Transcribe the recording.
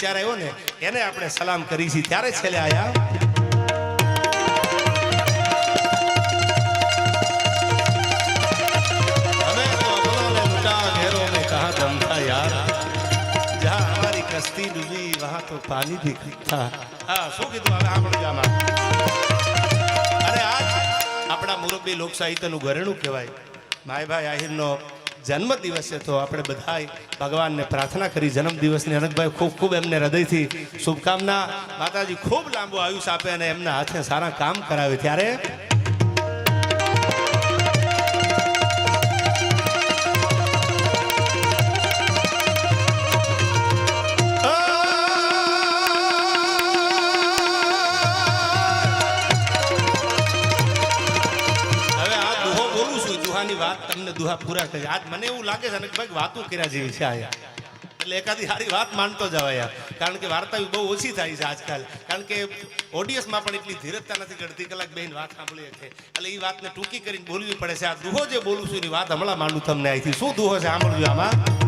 વિચાર આવ્યો ને એને આપણે સલામ કરી છે ત્યારે છેલ્લે આયા हमें तो अपनों ने लुटा घेरों में कहा दम था यार जहाँ हमारी कश्ती डूबी वहाँ तो पानी भी था हाँ શું કીધું હવે આપણે જામાં અરે આજ આપણા મુરબ્બી લોક સાહિત્યનું ઘરેણું કહેવાય માયભાઈ આહિરનો જન્મ દિવસે તો આપણે બધાય ભગવાનને પ્રાર્થના કરી જન્મ દિવસની અનંતભાઈ ખૂબ ખૂબ એમને હૃદયથી શુભકામના માતાજી ખૂબ લાંબુ આયુષ્ય આપે અને એમના હાથે સારા કામ કરાવે ત્યારે વાત તમને દુહા પૂરા કરી આજ મને એવું લાગે છે કે ભાઈ વાતો કર્યા જેવી છે આયા એટલે એકાદી સારી વાત માનતો જવાય યાર કારણ કે વાર્તા બહુ ઓછી થાય છે આજકાલ કારણ કે ઓડિયન્સમાં પણ એટલી ધીરજતા નથી કે અડધી કલાક બેન વાત સાંભળીએ છે એટલે એ વાતને ટૂંકી કરીને બોલવી પડે છે આ દુહો જે બોલું છું એની વાત હમણાં માંડું તમને અહીંથી શું દુહો છે સાંભળજો આમાં